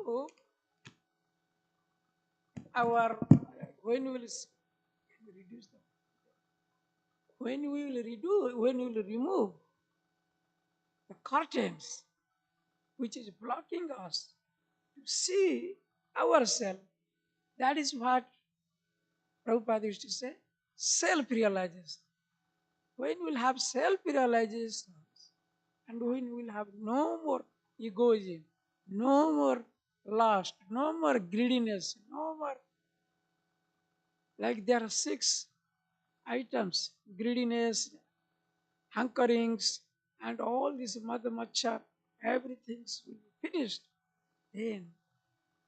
redo our, when we will reduce the, when we will remove the curtains which is blocking us to see ourselves, that is what Prabhupada used to say, self-realization. When we will have self-realization and when we will have no more egoism, no more lust, no more greediness, no more, like there are 6 items, greediness, hankerings, and all this madhamacha, everything will be finished. Then,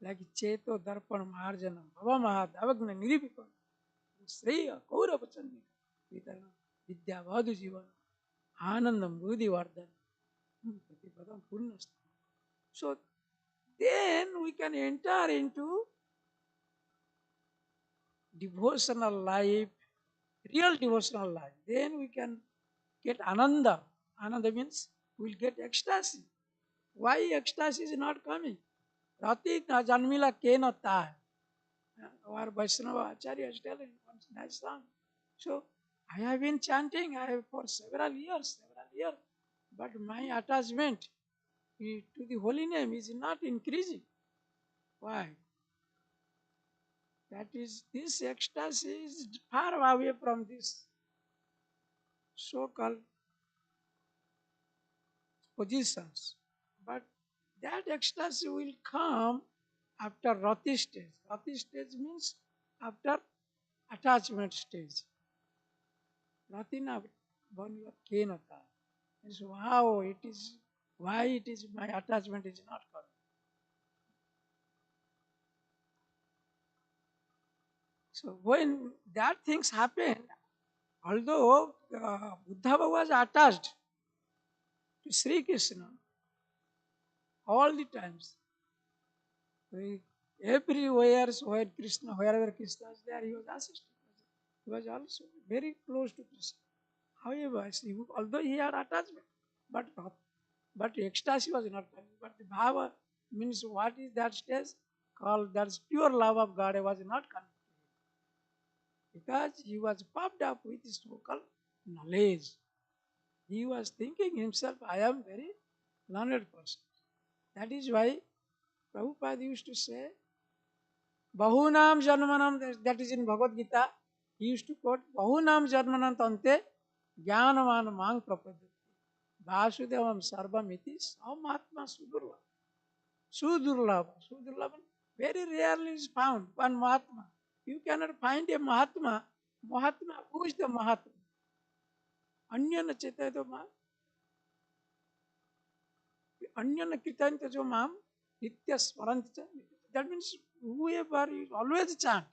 like Cheto Darpan Marjana, Bhava Mahad, Avagna Niripikam, Sriya, Kaurapachandi, Vidana, Vidya Vadhu Jivan, Anandam, Budhi Vardhan, Patipadam Purnast. So then we can enter into devotional life, real devotional life. Then we can get ananda. Ananda means we'll get ecstasy. Why ecstasy is not coming? Rati na janmila kena ta. Our Vaishnava Acharya is telling one nice song. So I have been chanting for several years, but my attachment to the holy name is not increasing. Why? That is, this ecstasy is far away from this so-called positions. But that ecstasy will come after rati stage. Rati stage means after attachment stage. Rati na banla kenata. Means wow, it is, why it is my attachment is not coming. So when that things happen, although Uddhava was attached to Sri Krishna all the times, everywhere where Krishna, wherever Krishna is there, he was assisting. He was also very close to Krishna. However, although he had attachment, but ecstasy was not coming. But the bhava means what is that stage called? That's pure love of God was not coming because he was puffed up with his so-called knowledge. He was thinking himself, I am very learned person. That is why Prabhupada used to say, Bahunam Janmanam, that is in Bhagavad Gita, he used to quote, Bahunam Janmanam Tante Jnanavan Mang Prapadati Vasudevam Sarvamiti Samahatma Sudurlabha. Sudurlabha, very rarely is found, one Mahatma. You cannot find a Mahatma. Mahatma, who is the Mahatma? Anyana Chaitanya Mahatma. Anyana Kirtanta Jo Mam, Nitya Smaranta. That means whoever is always chant.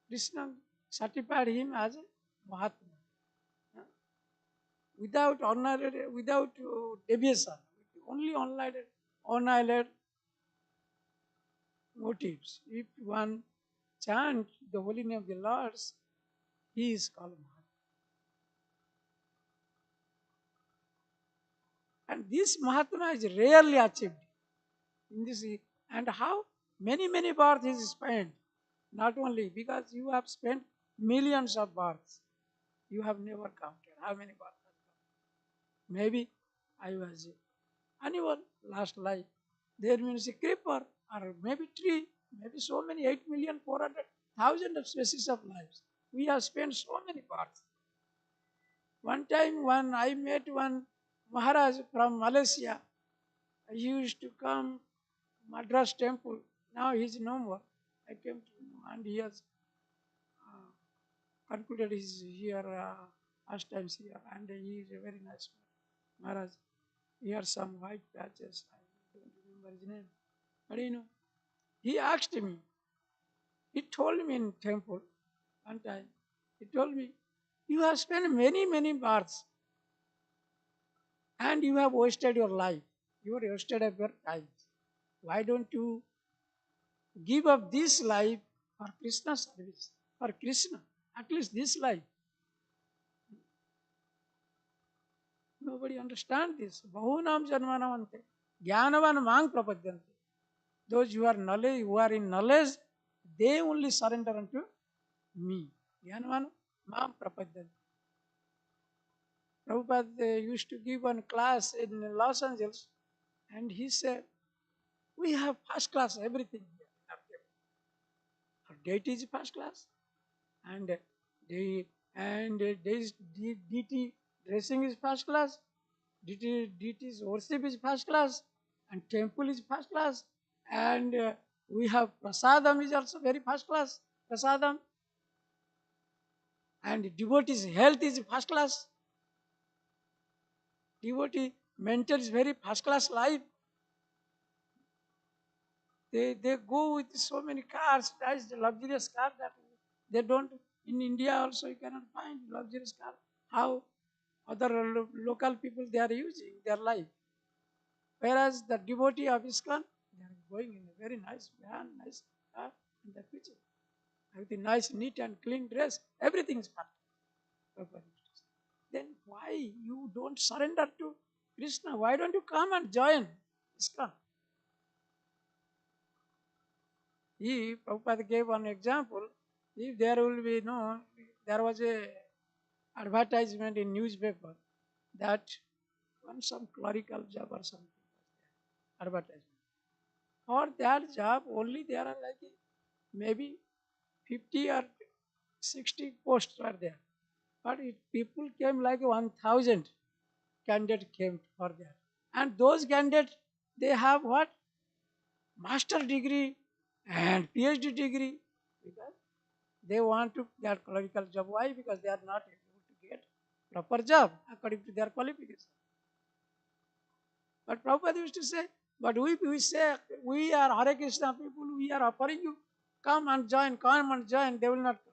Krishna certified him as a Mahatma. Without deviation, only unallied motives. If one chant the holy name of the Lord, he is called Mahatma. And this Mahatma is rarely achieved in this. And how many births is spent? Not only because you have spent millions of births, you have never counted how many births. Maybe I was animal last life. There means a creeper or maybe tree, maybe so many 8,400,000 of species of lives. We have spent so many births. One time when I met one Maharaj from Malaysia, he used to come Madras temple. Now he is no more. I came to know and he has concluded his here last times here, and he is a very nice man. Maharaj. He had some white patches. I don't remember his name. But he asked me. He told me in temple one time. He told me, you have spent many births and you have wasted your life. You have wasted up your time. Why don't you give up this life for Krishna service? For Krishna, at least this life. Nobody understands this. Bahunam janmanam ante. Jnanavan mang prapadyante. Those who are in knowledge, they only surrender unto me. Yanvan Mam Prapadan. Prabhupada used to give one class in Los Angeles, and he said, we have first class everything here. Our deity is first class, and the this DT dressing is first class, DT's worship is first class, and temple is first class, and we have prasadam is also very first class prasadam, and devotees health is first class. Devotee maintains very first class life. They go with so many cars, nice luxurious car that they don't. In India also you cannot find luxurious car. How other local people they are using their life. Whereas the devotee of ISKCON, they are going in a very nice van, nice car in the future. With a nice, neat and clean dress, everything is perfect. Then why you don't surrender to Krishna? Why don't you come and join ISKCON? If Prabhupada gave one example, if there will be there was a advertisement in newspaper that one some clerical job or something advertisement. For that job only there are like maybe 50 or 60 posts were there. But people came like 1,000 candidates came for that. And those candidates, they have what? Master degree and PhD degree. Because they want to get clerical job. Why? Because they are not able to get proper job according to their qualification. But Prabhupada used to say, but we say, we are Hare Krishna people, we are offering you, come and join, they will not come.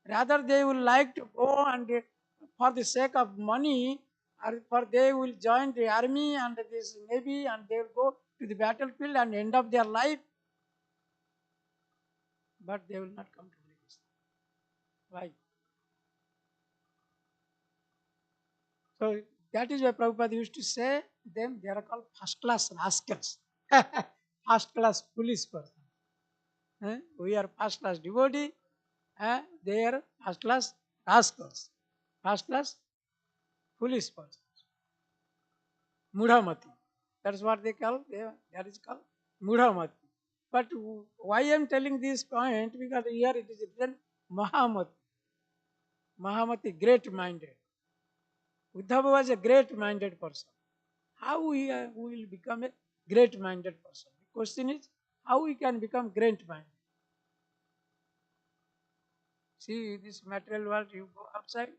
Rather, they will like to go and for the sake of money, or for they will join the army and this navy and they will go to the battlefield and end up their life. But they will not come to Hare Krishna. Why? So that is why Prabhupada used to say them, they are called first class rascals, first class police person. We are first class devotee, they are first class rascals, first class police person. Mudhamati. That's what they call, that is called Mudhamati. But why I am telling this point? Because here it is written Mahamati. Mahamati, great minded. Uddhava was a great minded person. How we will become a great minded person? The question is, how we can become great minded? See, this material world, you go outside,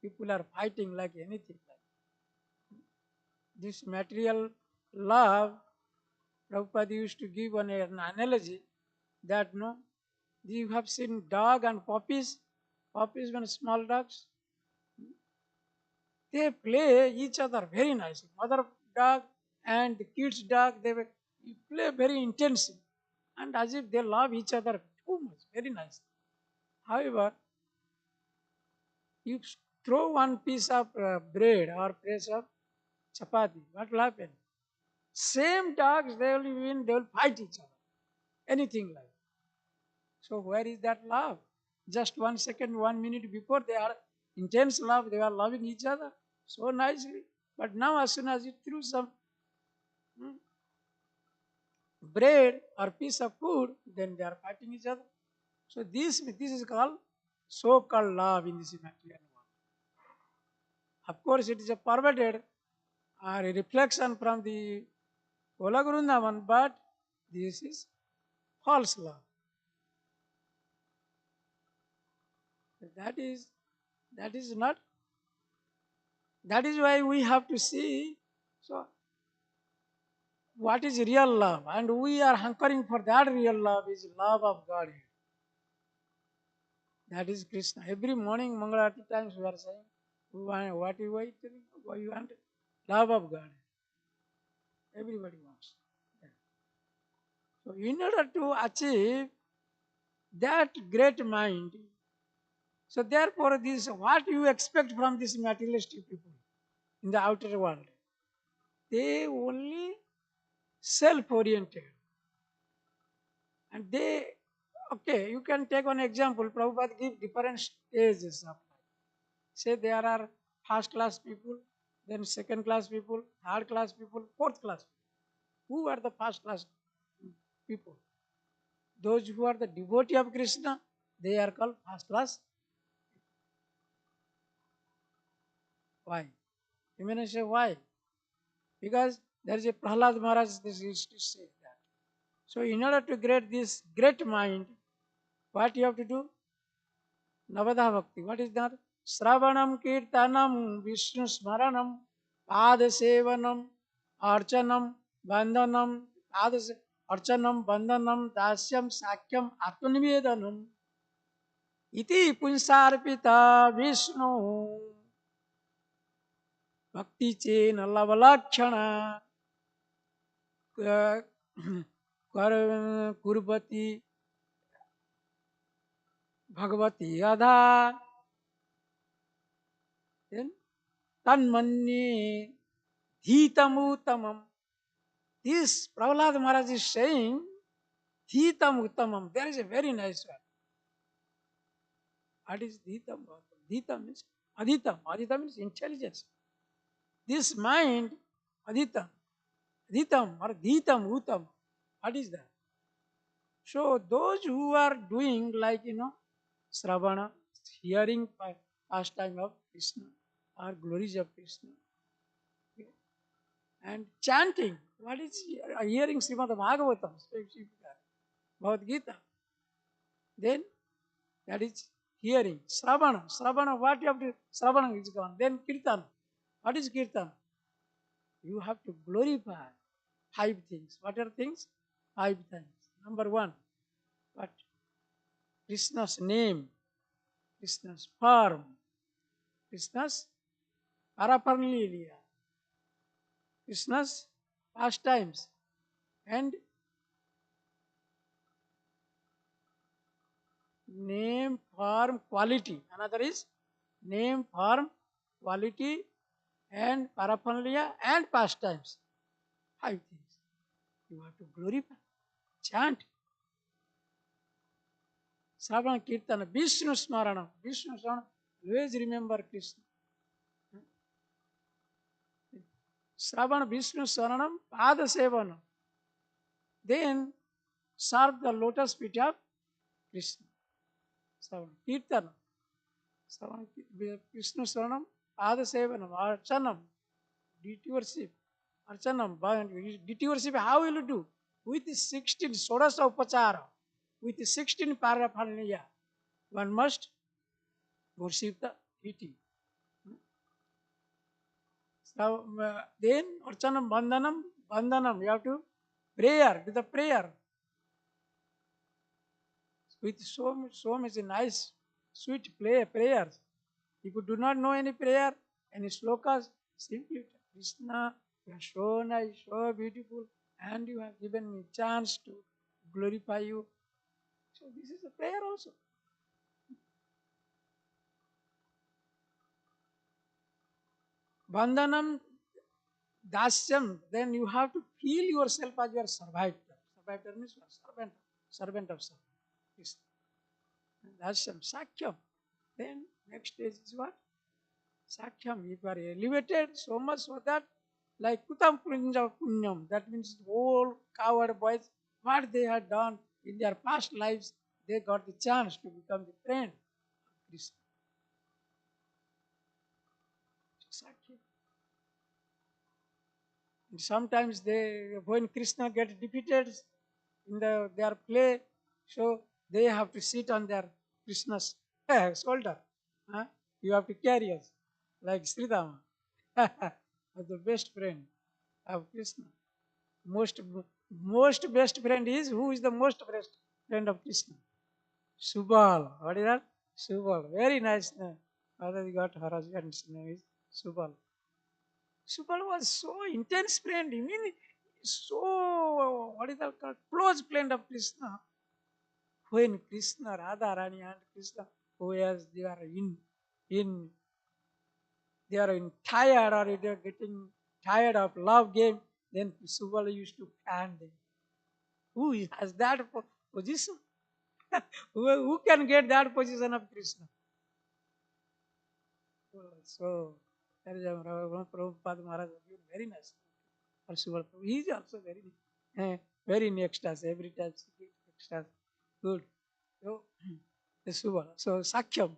people are fighting like anything. This material love, Prabhupada used to give an analogy that you have seen dog and puppies, when small dogs, they play each other very nicely. Mother dog and the kids dog, they play very intensely and as if they love each other too much, very nice. However, you throw one piece of bread or piece of chapati, what will happen? Same dogs, they will fight each other. Anything like. So where is that love? Just 1 second, 1 minute before they are intense love, they are loving each other so nicely. But now as soon as you threw some bread or piece of food, then they are fighting each other. So this is called so-called love in this material world. Of course, it is a perverted or a reflection from the Olagundavan, but this is false love. That is not. That is why we have to see. So, what is real love? And we are hankering for that real love is love of God. That is Krishna. Every morning, Mangalarati times we are saying, we want, what you want? What you want? Love of God. Everybody wants. So, in order to achieve that great mind, so therefore, this what you expect from this materialistic people in the outer world? They only self-oriented. And they, okay, you can take one example. Prabhupada give different stages of life. Say there are first class people, then second class people, third class people, fourth class. Who are the first class people? Those who are the devotee of Krishna, they are called first class. Why? You may say why? Because there is a Prahlad Maharaj this used to say that. So in order to get this great mind, what you have to do? Navadha Bhakti. What is that? Sravanam Kirtanam Vishnu Smaranam Padasevanam Archanam Bandhanam Archanam Bandhanam Dasyam Sakyam Atmanivedanam Iti Punsarpita Vishnu Bhakti Chain Lavalakshana Kurbati Bhagavati Adha then Tanmanye Dhitamutamam. This Prahlad Maharaj is saying Dhitam Uttamam. There is a very nice word. What is Dhitam? Dhitam means Adhitam. Adhitam means intelligence. This mind, Adhitam, Dhitam or Dhitam Uttam. What is that? So those who are doing like Sravana, hearing pastime of Krishna or glories of Krishna, okay, and chanting. What is hearing Srimad Bhagavatam, Bhagavad Gita? Then that is hearing. Sravana. Sravana, what you have to, Sravana is gone. Then Kirtan. What is Kirtan? You have to glorify five things. What are things? Five things. Number one, what? Krishna's name, Krishna's form, Krishna's paraphernalia, Krishna's pastimes, and name, form, quality. Another is name, form, quality, and paraphernalia and pastimes. Five things. You have to glorify, chant, Sravana Kirtana, Vishnu Smarana. Vishnu Smarana, always remember Krishna. Sravana Vishnu Swaranam Pada Sevanam. Then serve the lotus feet of Krishna. Sravana Kirtana. Sravana Vishnu Swaranam Pada Sevanam. Archanam. Duty worship. Archanam. Duty worship, how will you do? With 16 Sodasa Upachara. With 16 paraphernalia. One must worship the deity. So, then Archanam Bandhanam, you have to prayer, do the prayer with so much nice, sweet prayers. If you do not know any prayer, any slokas, simply Krishna, you are so nice, so beautiful, and you have given me chance to glorify you. So this is a prayer also. Bandhanam Dasyam, then you have to feel yourself as your servitor. Servitor means servant of servant. Yes. Dasyam, Sakyam. Then next stage is what? Sakyam. If you are elevated so much so that like Kutam Punya Punyam, that means whole coward boys, what they had done in their past lives, they got the chance to become the friend of Krishna. Sakyam. And sometimes when Krishna gets defeated in their play, so they have to sit on their Krishna's shoulder. Huh? You have to carry us like Sridhama, the best friend of Krishna. Most most best friend is, who is the most best friend of Krishna? Subal. What is that? Subal. Very nice name. Father got her husband's name is Subal. Subal was so intense friend. I mean, so what is that called? Close friend of Krishna. When Krishna, Radha Rani and Krishna, whereas in they are in tired or they are getting tired of love game, then Subal used to fan them. Who has that position. Who can get that position of Krishna? So, that is Prabhupada Maharaj, very nice. He is also very in ecstasy. Every time he gets ecstasy. Good. So, the Subala. So, Sakhyam.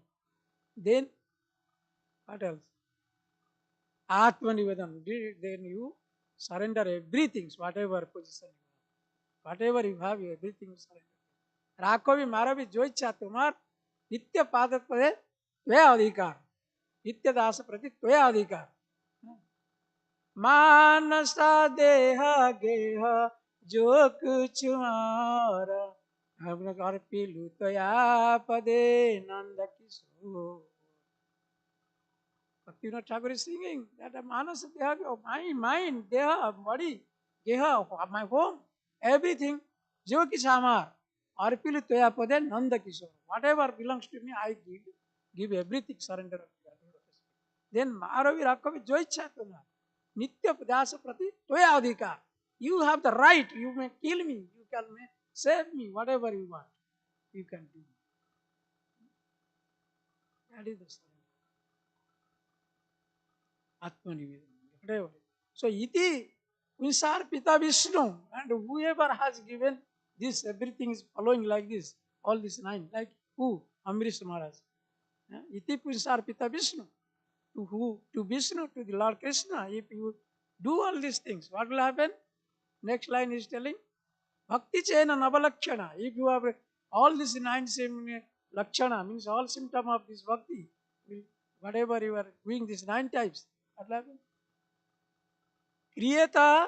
Then, what else? Atmanivedam. Then you surrender everything, whatever position you have. Whatever you have, everything you surrender. राखो भी मारा भी जो इच्छा तुम्हार नित्य पाद पदे त्वे अधिकार नित्य दास प्रति त्वे अधिकार मानसा देह गेह जो कुछ मारा हमने कर पीलू तो या पदे Nand Kishore Bhaktivinoda Thakur is singing that Manas Deha, mind, Deha, body, Geha, my home, everything, Jiva Kisamar, Arpili Toya Pade, Nanda Kishore. Whatever belongs to me, I give everything, surrender. Then Maravi Rakavi Joicha Tuna, Nitya Padasa Prati, Toya Adhika. You have the right, you may kill me, you can save me, whatever you want, you can do. That is the surrender. Whatever. So, iti means our Pita Vishnu, and whoever has given this, everything is following like this, all this nine, like who? Amrish Maharaj. Iti means our Pita Vishnu. To who? To Vishnu, to the Lord Krishna. If you do all these things, what will happen? Next line is telling, Bhakti Chena Navalakshana. If you have all these nine same Lakshana, means all symptom of this Bhakti, whatever you are doing, these nine types, what will happen? Kriyeta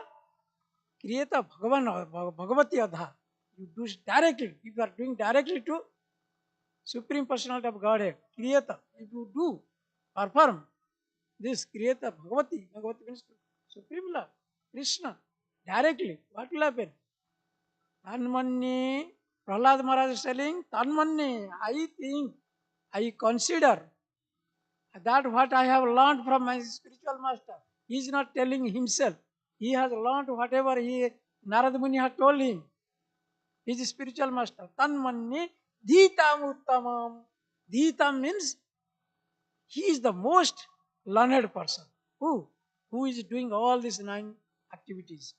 Bhagavati Adha. You do directly. If you are doing directly to Supreme Personality of Godhead, Kriyeta. If you do perform this Kriyeta Bhagavati means Supreme Lord, Krishna, directly, what will happen? Tanmanni, Prahlad Maharaj is telling, Tanmanni, I think, I consider that what I have learned from my spiritual master. He is not telling himself. He has learned whatever Narada Muni had told him. He is a spiritual master. Tanmanni Dhitam Uttamam. Dhitam means he is the most learned person. Who? Who is doing all these nine activities?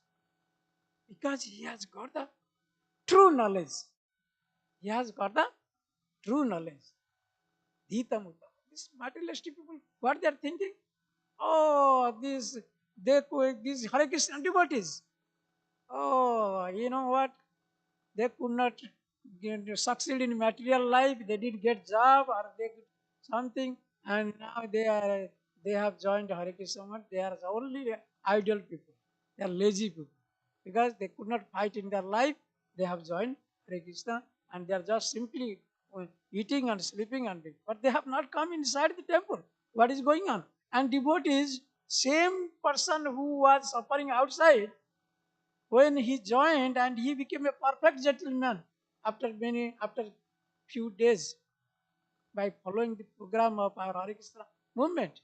Because he has got the true knowledge. He has got the true knowledge. Dhitam Uttamam. These materialistic people, what they are thinking? Oh, these Hare Krishna devotees. Oh, you know what? They could not succeed in material life. They didn't get job or they did something, and now they have joined Hare Krishna. They are only idle people. They are lazy people because they could not fight in their life. They have joined Hare Krishna, and they are just simply eating and sleeping and but they have not come inside the temple. What is going on? And devotees, same person who was suffering outside, when he joined and he became a perfect gentleman after few days by following the program of our Hare Krishna movement.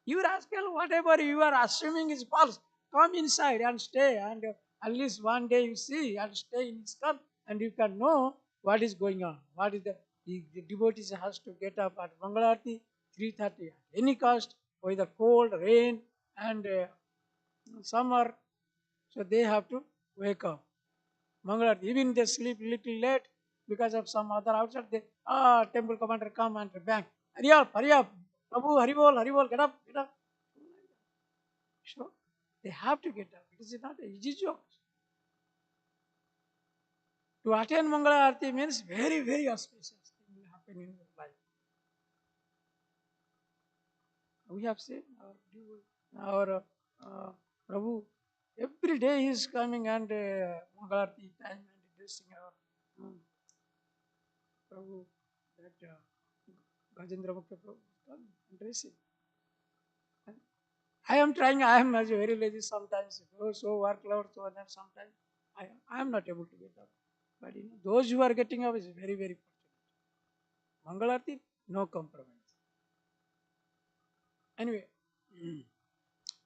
You rascal, whatever you are assuming is false. Come inside and stay, and at least one day you see and stay in his camp, and you can know what is going on. What is the devotees has to get up at Mangalarti 3:30 at any cost, whether cold, rain, and summer. So they have to wake up. Mangalarti, even they sleep little late because of some other outside. Temple commander come and bang. Hurry up, Prabhu, Hari bol, get up, get up. So they have to get up. It is not an easy job. To attend Mangala Arati means very, very auspicious thing will happen in your life. We have seen our Prabhu, every day he is coming and Mangala Arati time and dressing our Prabhu, that Gajendra Mukta Prabhu, dressing. I am trying, I am very lazy sometimes, so workload, so that sometimes I am not able to get up. But those who are getting up is very, very fortunate. Mangalarti, no compromise. Anyway,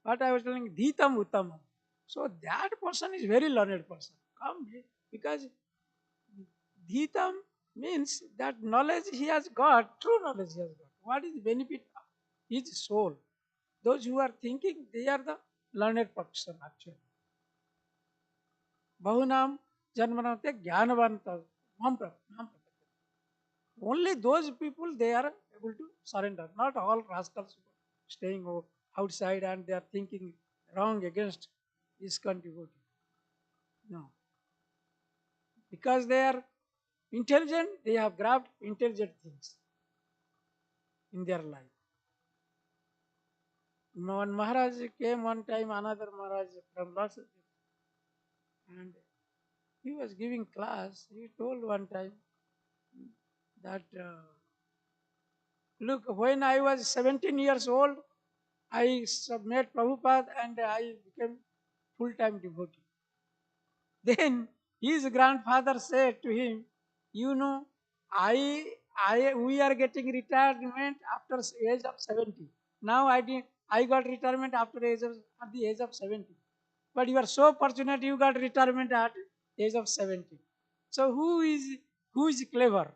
what I was telling, Dhitam Uttamam. So that person is very learned person. Come here, because Dhitam means that knowledge he has got, true knowledge he has got. What is the benefit of his soul? Those who are thinking, they are the learned person actually. Bahunam janmanate jnanavanta mam mam. Only those people they are able to surrender. Not all rascals staying outside and they are thinking wrong against ISKCON devotee. No. Because they are intelligent, they have grabbed intelligent things in their life. One Maharaj came one time, another Maharaj from lots of and he was giving class. He told one time that, look, when I was 17 years old, I met Prabhupada and I became full-time devotee. Then his grandfather said to him, you know, we are getting retirement after age of 70. Now I got retirement at the age of 70. But you are so fortunate you got retirement at age of 70. So who is clever?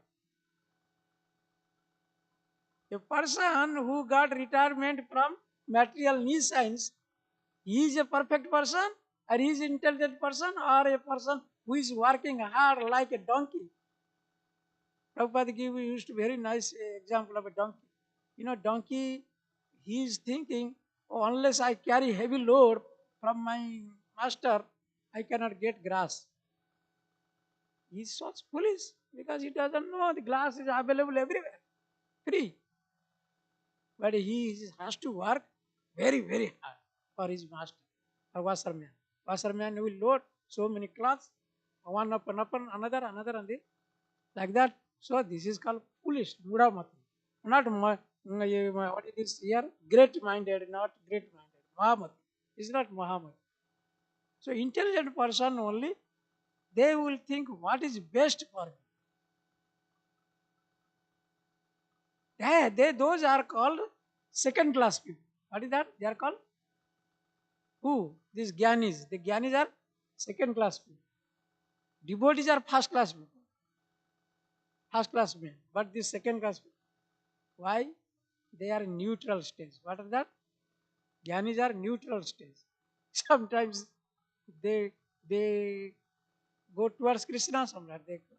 A person who got retirement from material need science, he is a perfect person, or he is an intelligent person, or a person who is working hard like a donkey. Prabhupada used a very nice example of a donkey. You know, donkey, he is thinking, oh, unless I carry heavy load from my master, I cannot get grass. He is so foolish because he doesn't know the grass is available everywhere, free. But he has to work very, very hard for his master, for washerman. Washerman will load so many cloths, one upon another, and like that. So this is called foolish, mudamati. Not what it is here, great-minded, not great-minded. Mahamati. It's not Mahamati. So intelligent person only, they will think what is best for me. Those are called second class people. What is that? They are called who? These Gyanis. The Gyanis are second class people. Devotees are first class people. First class men. But these second class people. Why? They are in neutral stage. What are that? Gyanis are neutral stage. Sometimes they they go towards Krishna, sometimes they go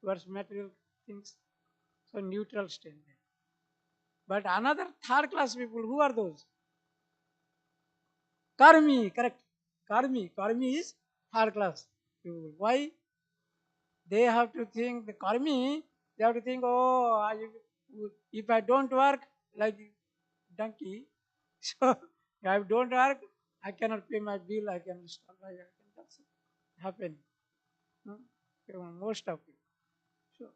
towards material things. So neutral stage there. But another third class people, who are those? Karmi, correct. Karmi is third class people. Why? They have to think, the karmi, they have to think, oh, if I don't work like donkey, so if I don't work, I cannot pay my bill, I can stop, that's happen. No? Most of it. So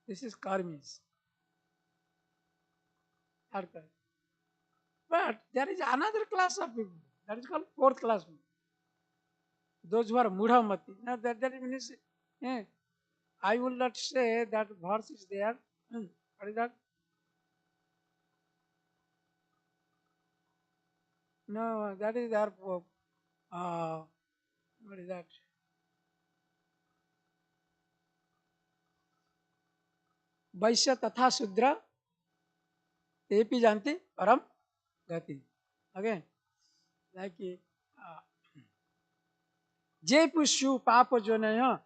this is karmis, third class. But there is another class of people, that is called fourth class people. Those who are mudhamati. Now that means, eh, I will not say that verse is there. What is that? No, that is our what is that? वैश्य तथा शूद्र ते भी जानते परम गति. Again, like जे पुष्यु पाप जोनय,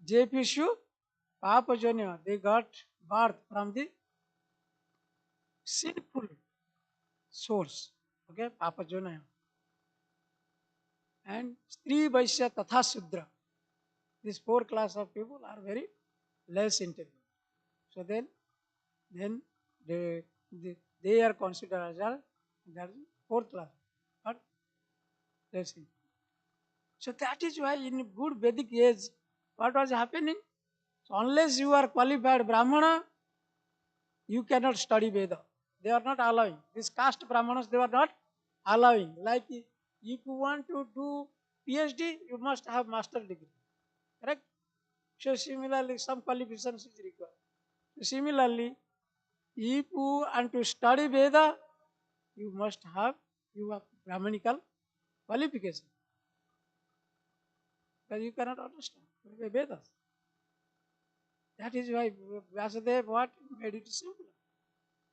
जे पुष्यु पाप जोनय, they got birth from the sinful source. Okay, papa jonaya. And स्त्री वैश्य तथा शूद्र. These four class of people are very less intelligent. So then they, they are considered as that fourth class, but less intelligent. So that is why in good Vedic age, what was happening? So unless you are qualified Brahmana, you cannot study Veda. They are not allowing. These caste Brahmanas, they were not allowing. Like if you want to do PhD, you must have master degree. Correct? So similarly, some qualifications is required. So similarly, if you want to study Veda, you must have your Brahmanical qualification. Because you cannot understand Vedas. That is why Vasudev what made it simple.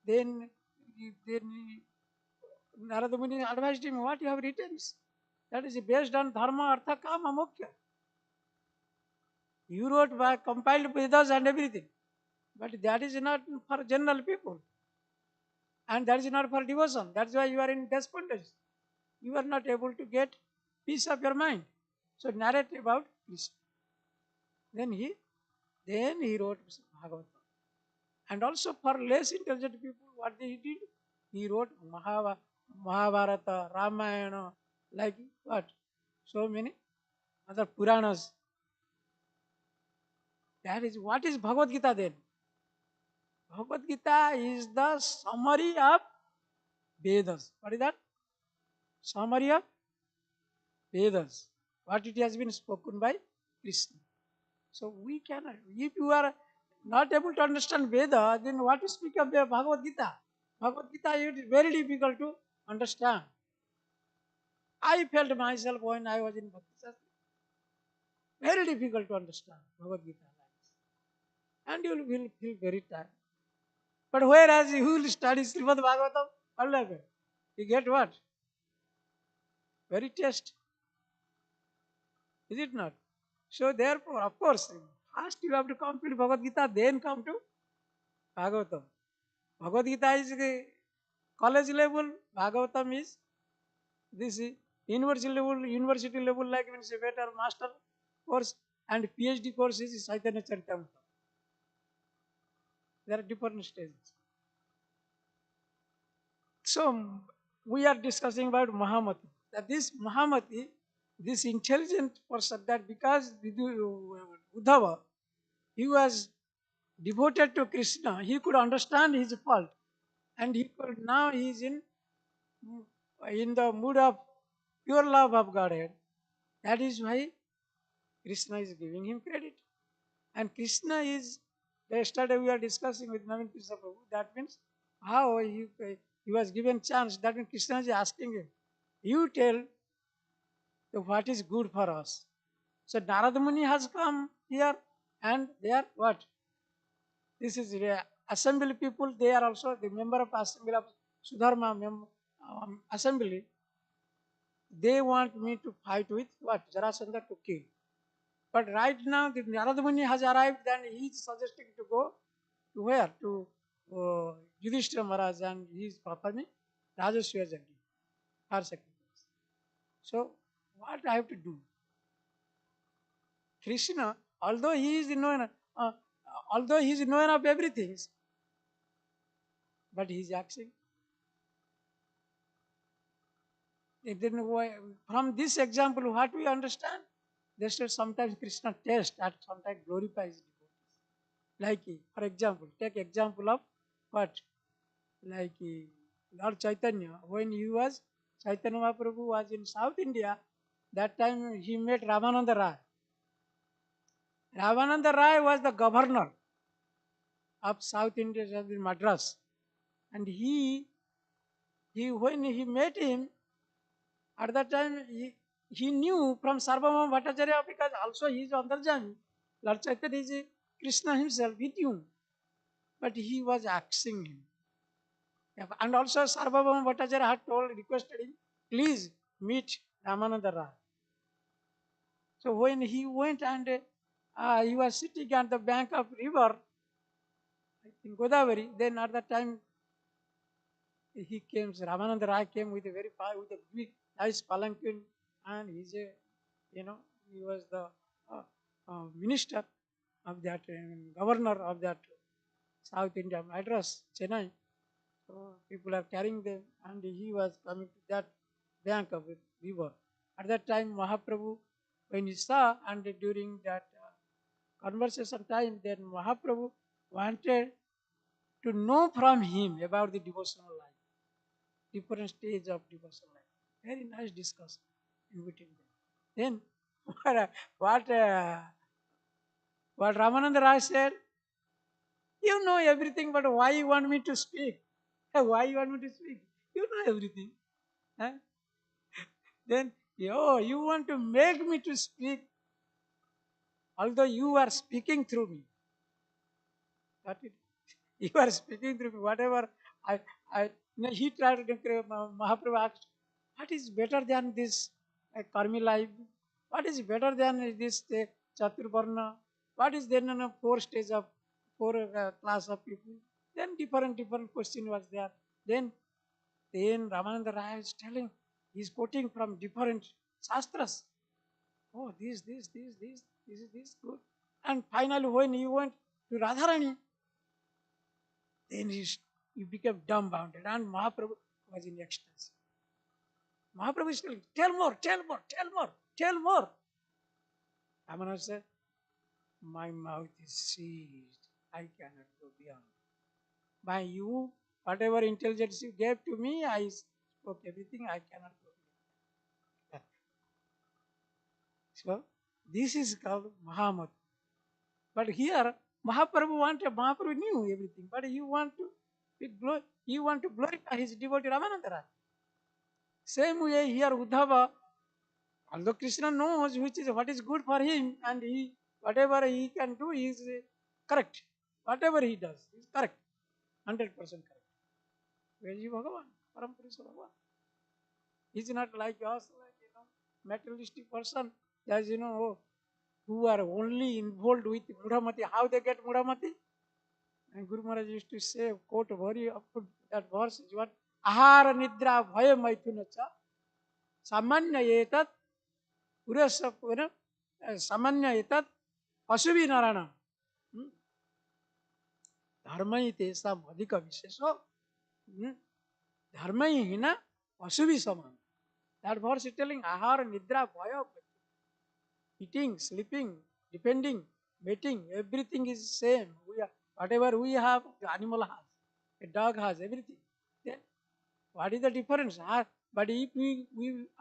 Then, then Narada Muni advised him, what you have written is that is based on dharma, artha, kama, moksha. You wrote by compiled Vedas and everything, but that is not for general people, and that is not for devotion. That's why you are in despondence. You are not able to get peace of your mind. So narrate about Krishna. Then he then he wrote Bhagavatam. And also for less intelligent people, what he did, he wrote Mahabharata, Ramayana, like what? So many other Puranas. That is what is Bhagavad Gita then? Bhagavad Gita is the summary of Vedas. What is that? Summary of Vedas. What it has been spoken by Krishna. So we cannot, if you are not able to understand Veda, then what to speak of the Bhagavad Gita? Bhagavad Gita is very difficult to understand. I felt myself when I was in Bhakti Shastra, very difficult to understand Bhagavad Gita. And you will feel very tired. But whereas you will study Srimad Bhagavatam, Allah, you get what? Very taste. Is it not? So therefore, of course, first you have to complete Bhagavad Gita, then come to Bhagavatam. Bhagavad Gita is the college level, Bhagavatam is this university level, like means a better master course, and PhD course is Chaitanya Charitamrita. There are different stages. So we are discussing about Mahamati. That this Mahamati, this intelligent person, that because Uddhava, he was devoted to Krishna, he could understand his fault, and he could now he is in the mood of pure love of Godhead. That is why Krishna is giving him credit. And Krishna is, yesterday we are discussing with Navin Krishna Prabhu, that means how he was given chance. That means Krishna is asking him, you tell what is good for us. So Narada Muni has come here, and they are what? This is the assembly people, they are also the member of assembly of Sudharma assembly. They want me to fight with what? Jarasandha to kill. But right now, the Narada Muni has arrived, and he is suggesting to go to where? To Yudhishthira Maharaj, and he is performing Rajasya Jaggi for sacrifice. So, what I have to do? Krishna, although he is known of everything, but he is asking. Then from this example, what we understand? They said sometimes Krishna tests and sometimes glorifies devotees. Like, for example, take example of what? Like Lord Chaitanya, when Chaitanya Mahaprabhu was in South India, that time he met Ramananda Rai. Ramananda Rai was the governor of South India, in Madras. And when he met him, at that time he knew from Sarvabhauma Bhattacharya, because also he is Antarjami. Lord Chaitanya is Krishna himself, he knew. But he was asking him. And also Sarvabhauma Bhattacharya had requested him, please meet Ramananda Rai. So when he went, and he was sitting on the bank of river, I think Godavari, then at that time he came, Ramananda Rai came with with a big, nice palanquin, and he's he was the minister of that, governor of that South India, Madras, Chennai. So people are carrying them, and he was coming to that bank of the river. At that time, Mahaprabhu, when he saw, and during that conversation time, then Mahaprabhu wanted to know from him about the devotional life, different stage of devotional life. Very nice discussion in between them. Then what Ramananda Rai said, you know everything, but why you want me to speak? Why you want me to speak? You know everything. Huh? Then, you want to make me to speak, although you are speaking through me. What you are speaking through me, whatever I he tried to Mahaprabhu asked, what is better than this karmi life? What is better than this Chaturvarna? What is then four stage of four class of people? Then different question was there. Then Ramananda Raya is telling, he's quoting from different shastras. Oh, this is this good. And finally, when he went to Radharani, then he became dumbfounded, and Mahaprabhu was in ecstasy. Mahaprabhu is telling, tell more, tell more, tell more, tell more. Ramananda said, my mouth is seized. I cannot go beyond. By you, whatever intelligence you gave to me, I spoke everything. I cannot go beyond. So, this is called Mahamati. But here, Mahaprabhu knew everything, but he want to glorify his devotee Ramananda. Same way here, Uddhava, although Krishna knows what is good for him, and whatever he can do is correct. Whatever he does is correct, 100% correct. Where is Bhagavan? Parampurusha Bhagavan. He's not like us, like materialistic person. As who are only involved with Mudhamati. How they get Mudhamati? And Guru Maharaj used to say, quote very often, that verse is what? Ahara nidra bhaya maithunacha samanya etat urasa samanya etat pasuvi narana dharmai tesam adhika vishesho dharmai hina pasuvi saman. That verse is telling ahara nidra bhaya, eating, sleeping, depending, mating, everything is same. Whatever we have, the animal has, a dog has, everything. Then what is the difference? But if we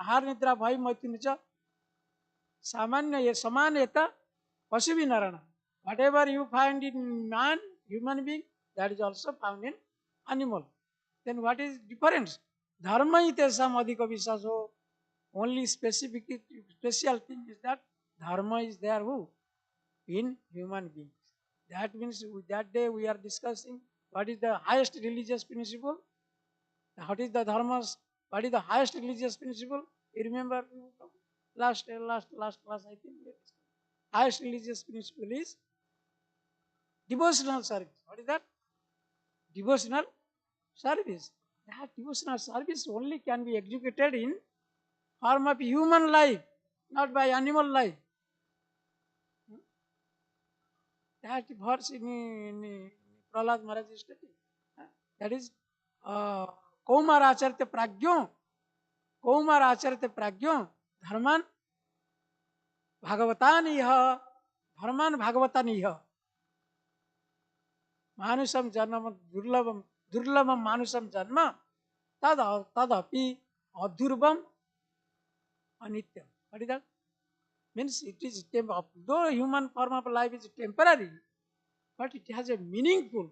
ahar nidra bhai matinacha samanya samaneta pasuvinarana. Whatever you find in man, human being, that is also found in animal. Then what is difference? Dharma itesam adhika visaso. Only special thing is that dharma is there who? In human beings. That means that day we are discussing what is the highest religious principle. What is the dharmas? What is the highest religious principle? You remember last class I think. Highest religious principle is devotional service. What is that? Devotional service. That devotional service only can be executed in form of human life, not by animal life. That verse in Prahlad Maharaj is stating. That is Kaumar Acharite Pragyo, Dharman Bhagavataniha, Dharman Bhagavataniha, Manusam Janam Durlabam Manusam Janma, Tadapi Adhurbam Anityam. What is that? Means it is though human form of life is temporary, but it has a meaningful.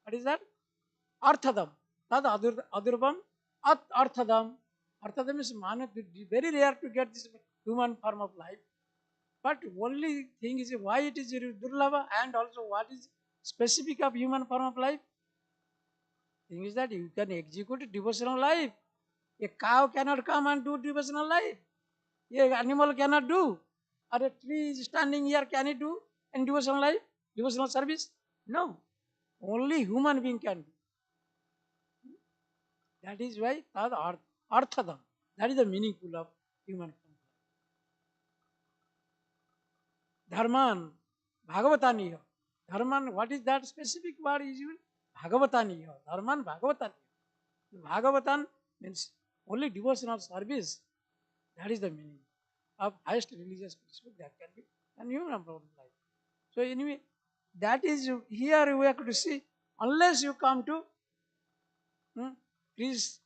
What is that? Arthadam. Tad Adhurbam At Arthadam. Arthadam is very rare to get this human form of life. But only thing is why it is Durlava, and also what is specific of human form of life. Thing is that you can execute devotional life. A cow cannot come and do devotional life. A animal cannot do. Or a tree is standing here, can it do in devotional life, devotional service? No. Only human being can do. That is why Arthadam. That is the meaningful of human form. Dharman, Bhagavataniya. Dharman, what is that specific word is used? Bhagavataniya. Dharman, Bhagavataniya. Bhagavatan means only devotional service. That is the meaning of highest religious principle that can be and human life. So anyway, that is here we have to see, unless you come to please,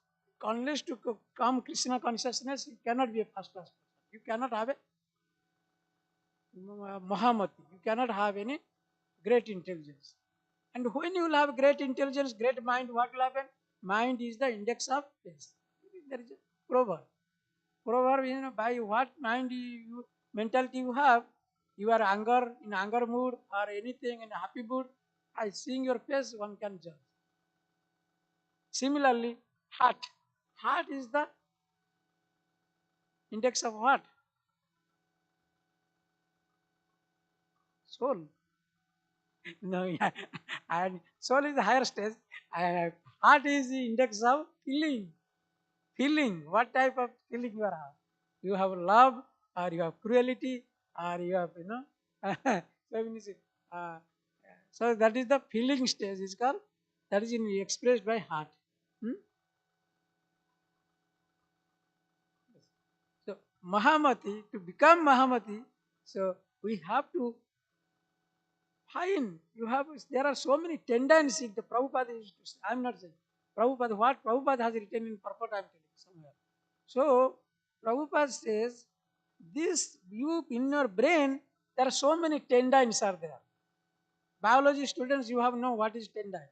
unless to come Krishna consciousness, you cannot be a first class person. You cannot have a Mahamati. You cannot have any great intelligence. And when you will have great intelligence, great mind, what will happen? Mind is the index of face. There is a proverb. Proverb, by what mentality you have, you are in anger mood or anything in a happy mood, I seeing your face, one can judge. Similarly, heart. Heart is the index of what? Soul. No, yeah. And soul is the higher stage. And heart is the index of feeling. Feeling. What type of feeling you have? You have love, or you have cruelty, or you have, so when you say, uh, so that is the feeling stage is called. That is expressed by heart. Hmm? So Mahamati, to become Mahamati, so we have to find, there are so many tendencies the Prabhupada used to say. I am not saying. Prabhupada, what Prabhupada has written in purport, I am telling somewhere. So Prabhupada says, this you in your brain, there are so many tendons are there. Biology students, you have know what is tendon.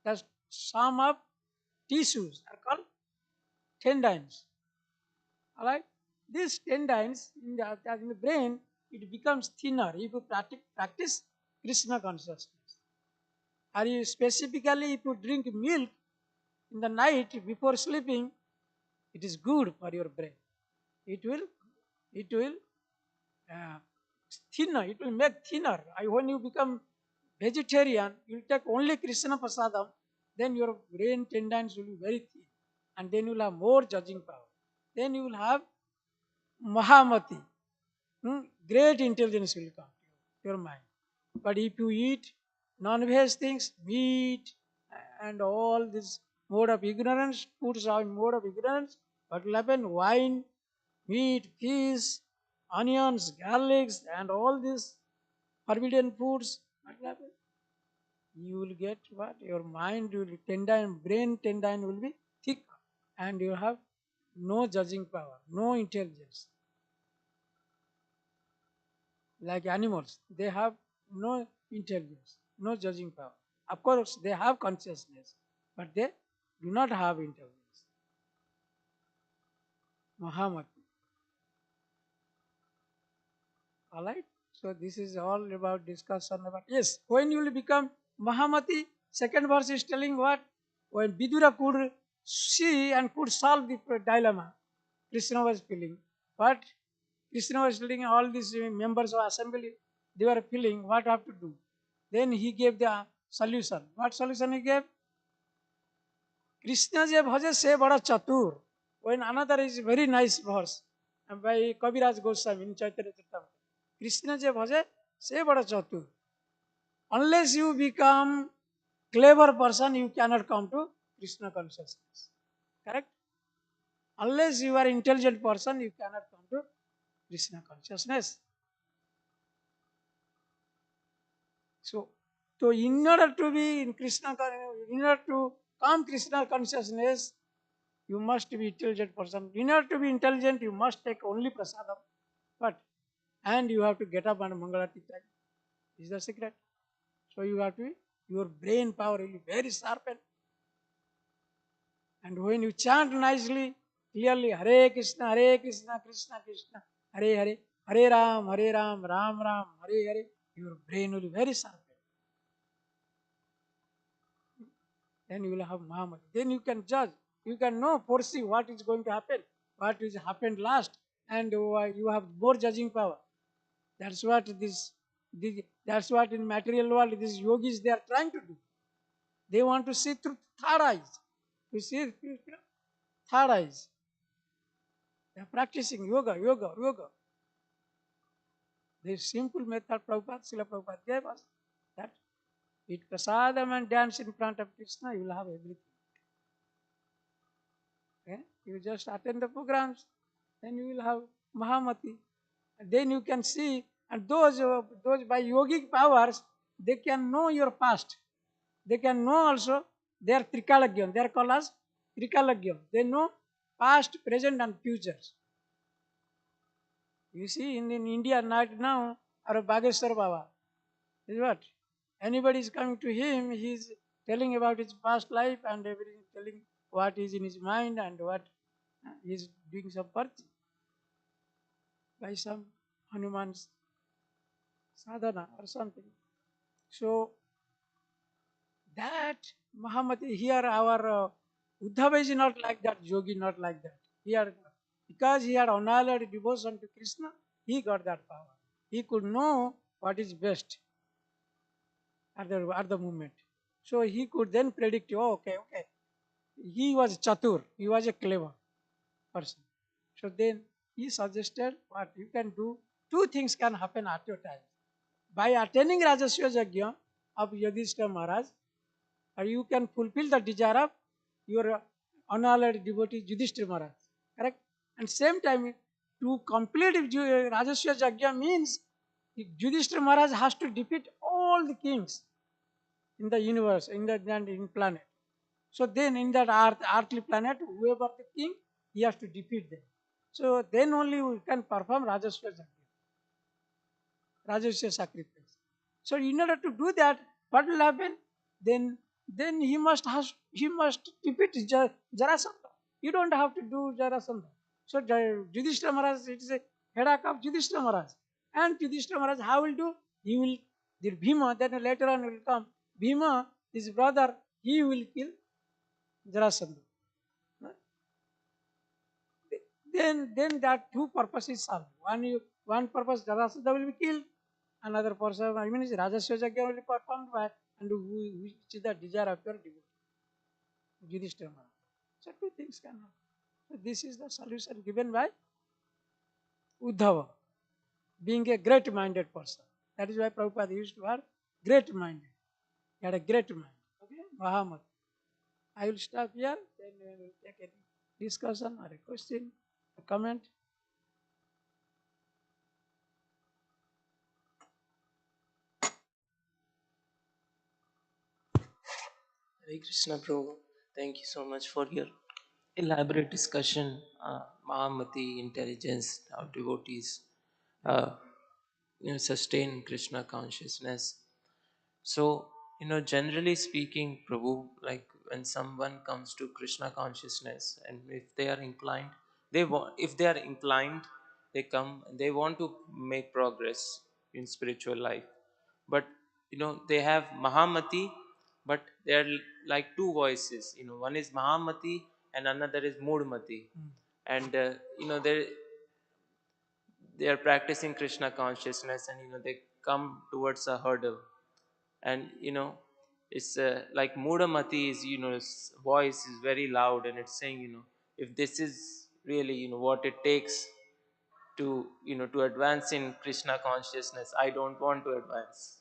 The sum of tissues are called tendons. Alright? These tendons in the brain, it becomes thinner if you practice Krishna consciousness. Or you specifically if you drink milk in the night before sleeping, it is good for your brain. It will uh, thinner, it will make thinner. When you become vegetarian, you will take only Krishna Prasadam, then your brain tendons will be very thin. And then you will have more judging power. Then you will have Mahamati. Great intelligence will come to your mind. But if you eat non-veg things, meat, and all this mode of ignorance, foods are in mode of ignorance, what will happen? Wine, meat, fish, onions, garlics, and all these forbidden foods, what will happen? You will get what? Your mind will tendon, brain tendon will be thick, and you have no judging power, no intelligence. Like animals, they have no intelligence, no judging power. Of course, they have consciousness, but they do not have intelligence. Muhammad. All right. So this is all about discussion about, yes. When you will become Mahamati, second verse is telling what? When Vidura could see and could solve the dilemma, Krishna was feeling. What? Krishna was telling all these members of assembly, they were feeling what have to do. Then he gave the solution. What solution he gave? Krishna je bhaje se bada chatur. When another is very nice verse by Kaviraj Goswami in Chaitanya Charitamrita. Krishna je bhaje se bada chatur. Unless you become clever person, you cannot come to Krishna consciousness. Correct? Unless you are intelligent person, you cannot come to Krishna consciousness. So in order to be in Krishna, in order to come Krishna consciousness, you must be intelligent person. In order to be intelligent, you must take only prasadam. But and you have to get up on Mangalati time. Is the secret. So you have to, your brain power will be very sharpened. And when you chant nicely, clearly, Hare Krishna, Krishna Krishna, Hare Hare, Hare Ram, Ram Ram, Hare Hare, your brain will be very sharpened. Then you will have Muhammad. Then you can judge. You can know, foresee what is going to happen, what is happened last, and you have more judging power. That's what that's what in material world these yogis they are trying to do. They want to see through third eyes. You see, third eyes. They are practicing yoga. This simple method Srila Prabhupada gave us, that eat prasadam and dance in front of Krishna, you will have everything. Okay? You just attend the programs, then you will have Mahamati. And then you can see, and those by yogic powers, they can know your past. They can know also their Trikalagyan. They are called as Trikalagyan. They know past, present, and futures. You see, in India right now, our Bageshwar Baba is what? Anybody is coming to him, he is telling about his past life and everything, telling what is in his mind and what he is doing some party by some Hanuman's sadhana or something. So that Muhammad here our Uddhava is not like that, yogi not like that. Here, because he had annihilated devotion to Krishna, he got that power. He could know what is best at the moment. So he could then predict, oh, okay, okay. He was chatur, he was a clever person. So then he suggested what you can do. Two things can happen at your time. By attending Rajasya Yajna of Yudhishthira Maharaj, or you can fulfill the desire of your unalloyed devotee Yudhishthira Maharaj. Correct? And same time, to complete Rajasya Yajna means Yudhishthira Maharaj has to defeat all the kings in the universe, in the in planet. So then in that earthly planet, whoever the king, he has to defeat them. So then only we can perform Rajasya Yajna, Rajasya sacrifice. So in order to do that, what will happen? Then he must defeat Jarasandha. You don't have to do Jarasandha. So Yudhishthira Maharaj, it is a headache of Yudhishthira Maharaj. And Yudhishthira Maharaj, how will do? He will, the Bhima, then later on will come. Bhima, his brother, he will kill Jarasandha. Then that two purposes served. One purpose Jarasandha will be killed, another purpose I mean is Rajasya Yajna will be performed by, and which is the desire of your devotee, Yudhishthira Maharaj. So two things can happen. So this is the solution given by Uddhava, being a great-minded person. That is why Prabhupada used to word great-minded. He had a great mind. Okay, Muhammad. I will stop here. Then we will take a discussion or a question, a comment. Hare Krishna, Prabhu. Thank you so much for your elaborate discussion. Mahamati, intelligence, how devotees uh, sustain Krishna consciousness. So, generally speaking, Prabhu, like when someone comes to Krishna consciousness, and if they are inclined, if they are inclined, they come, they want to make progress in spiritual life. But, they have Mahamati, but they are like two voices. One is Mahamati and another is Moodmati. And, they are practicing Krishna consciousness, and, they come towards a hurdle. And it's like Mudamati is, voice is very loud, and it's saying, if this is really, what it takes to, to advance in Krishna consciousness, I don't want to advance.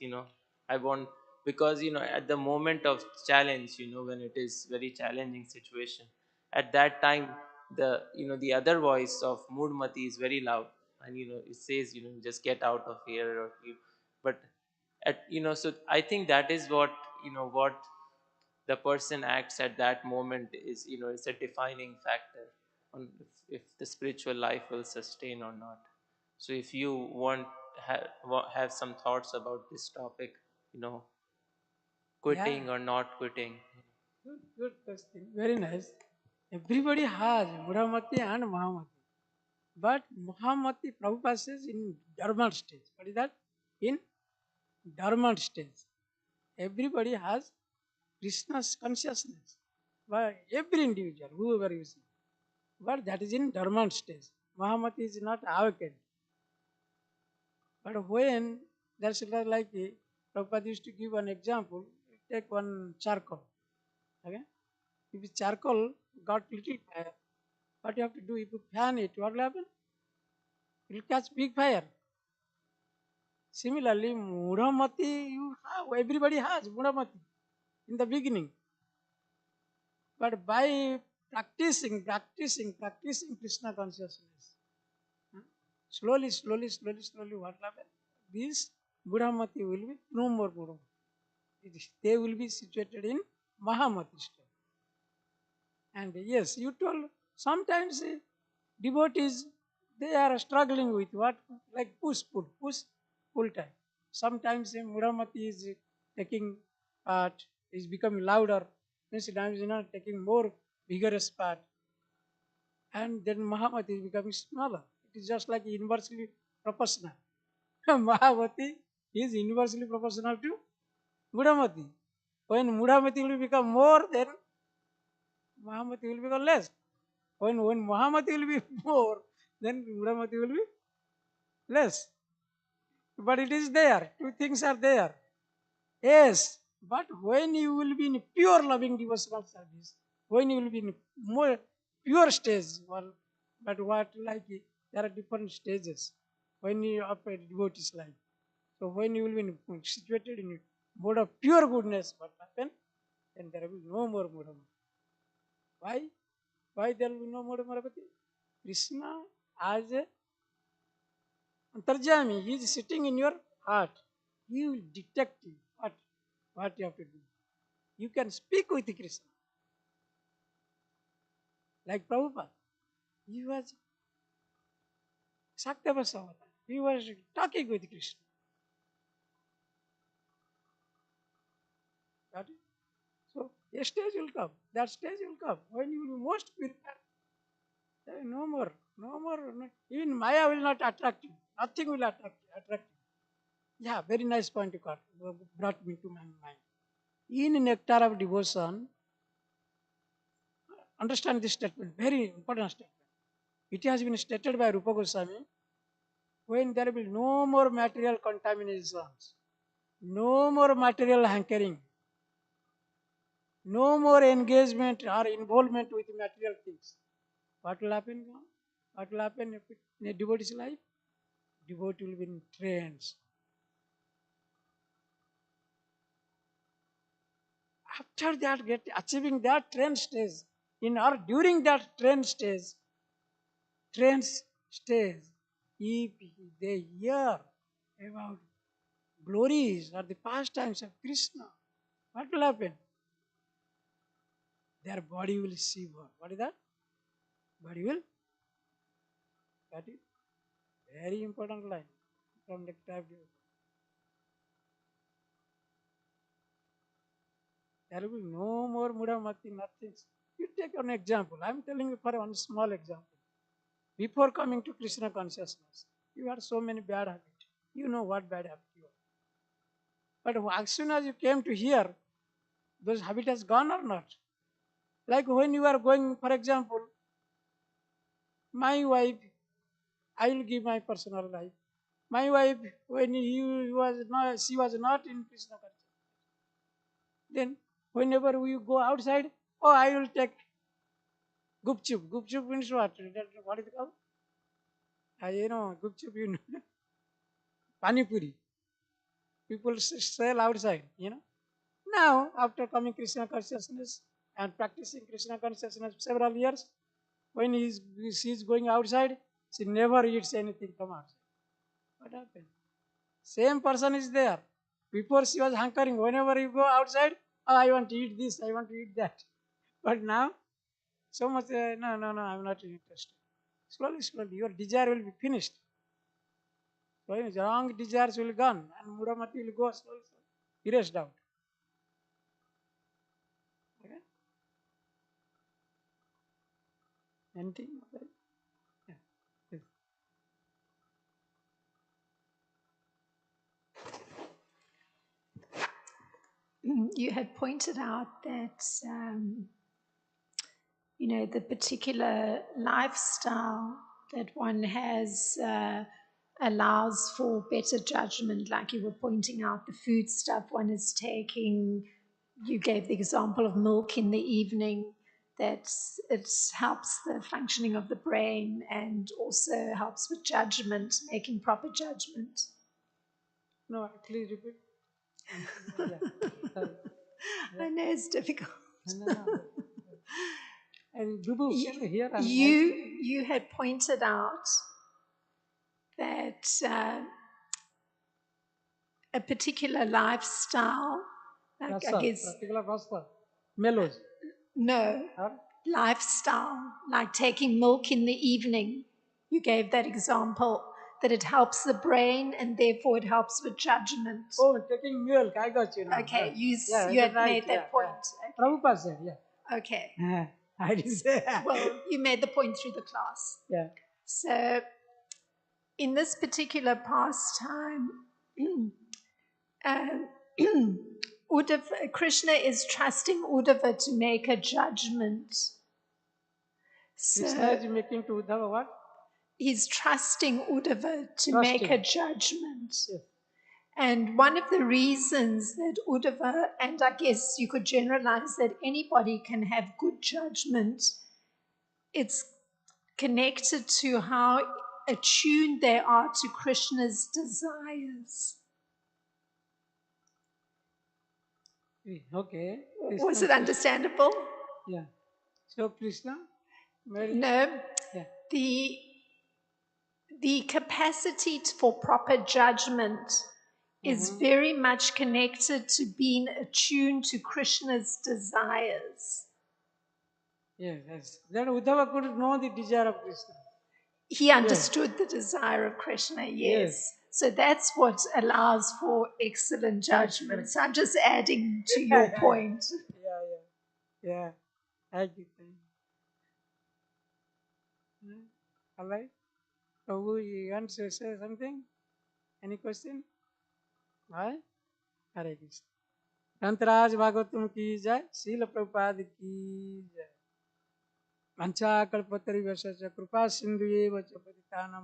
I want, because at the moment of challenge, when it is very challenging situation, at that time, the other voice of Mudmati is very loud, and it says, just get out of here or leave. But so I think that is what, what the person acts at that moment is, it's a defining factor on if the spiritual life will sustain or not. So if you have some thoughts about this topic, you know Yeah, quitting or not quitting. good question. Very nice. Everybody has Muhammadti and Mahamati. But Mahamati Prabhupada says in dormant stage. What is that? In dormant stage. Everybody has Krishna's consciousness. But every individual, whoever you see. But that is in dormant stage. Mahamati is not awakened. But when there's like Prabhupada used to give one example, take one charcoal. Okay? If the charcoal got little fire, what you have to do? If you fan it, what will happen? It will catch big fire. Similarly, Mudhamati, everybody has Mudhamati in the beginning. But by practicing Krishna consciousness, huh, slowly, what will happen? This Mudhamati will be no more Mudhamati. They will be situated in Mahamati state. And yes, you told sometimes devotees they are struggling with what like pull time. Sometimes Muramati is taking part, is becoming louder. Means times taking more vigorous part, and then Mahamati is becoming smaller. It is just like inversely proportional. Mahamati is inversely proportional to Muramati. When Mudamati will become more, then Mahamati will become less. When Mahamati will be more, then Mudamati will be less. But it is there. Two things are there. Yes, but when you will be in pure loving devotional service, when you will be in more pure stage, well, but what like there are different stages when you operate devotee's life. So when you will be situated in mode of pure goodness, what happen? Then there will be no more Mudamati. Why? Why there will be no more Mudamati? Krishna as a Antarjami, he is sitting in your heart. He will detect you. What you have to do. You can speak with Krishna. Like Prabhupada. He was Saktavasavata. He was talking with Krishna. Got it? So a stage will come. That stage will come. When you will be most prepared, there is no more. No more. No. Even Maya will not attract you. Nothing will attract you. Yeah, very nice point you got. Brought me to my mind. In Nectar of Devotion, understand this statement, very important statement. It has been stated by Rupa Goswami, when there will be no more material contaminations, no more material hankering, no more engagement or involvement with material things. What will happen? What will happen in a devotee's life? Devotee will be in trance. After that, achieving that trance stage, during that trance stage, if they hear about glories or the pastimes of Krishna, what will happen? Their body will shiver. What is that? Body will. That is very important line from the type. There will be no more Mudamati, nothing. You take an example. I am telling you for one small example. Before coming to Krishna consciousness, you had so many bad habits. You know what bad habit you are. But as soon as you came to here, those habit has gone or not? Like when you are going, for example, my wife, I will give my personal life. My wife, when she was not in Krishna consciousness. Then whenever we go outside, oh, I will take gupchup. Gupchup means what? What is it called? Gupchup, pani puri. People sell outside, Now, after coming Krishna consciousness and practicing Krishna consciousness several years, when she's going outside, she never eats anything from outside. What happened? Same person is there. Before she was hankering, whenever you go outside, oh, I want to eat this, I want to eat that. But now, so much, no, I'm not interested. Slowly, slowly, your desire will be finished. So wrong desires will gone and Mudamati will go slowly, slowly. Erased out. Okay? Anything? Okay? Yeah. Yes. You had pointed out that, the particular lifestyle that one has allows for better judgment, like you were pointing out the food stuff one is taking. You gave the example of milk in the evening, that it helps the functioning of the brain and also helps with judgment, making proper judgment. No, please repeat. Yeah. I know it's difficult. No. And Dubu, can you hear? You had pointed out that a particular lifestyle, like I guess, particular rasa, mellows. No, Huh? lifestyle, like taking milk in the evening. You gave that example, that it helps the brain and therefore it helps with judgment. Oh, taking milk, I got you now. Okay, you Yeah, had right, made that point. Yeah. Prabhupada said, yeah. Okay. I didn't say. Well, you made the point through the class. Yeah. So, in this particular pastime, Krishna is trusting Uddhava to make a judgment. Krishna So is making to Uddhava what? he's trusting Uddhava to make a Trusting. judgment. Yes. And one of the reasons that Uddhava, and I guess you could generalize that anybody can have good judgment, it's connected to how attuned they are to Krishna's desires. Okay. Was it understandable? Yeah. So Krishna, very, No. yeah. The capacity for proper judgment is very much connected to being attuned to Krishna's desires. Yes, yes. Then Uddhava could know the desire of Krishna. He understood the desire of Krishna, yes. So that's what allows for excellent judgment. So I'm just adding to your point. Yeah. Thank you. All right. So you want to say something? Any question? Why? Hare Krishna. अंतराज Bhagavatam की जय, शील प्रभुपाद की जय। वंशा कल्पतरुभ्यश्च कृपा सिंधुएव च पतितानां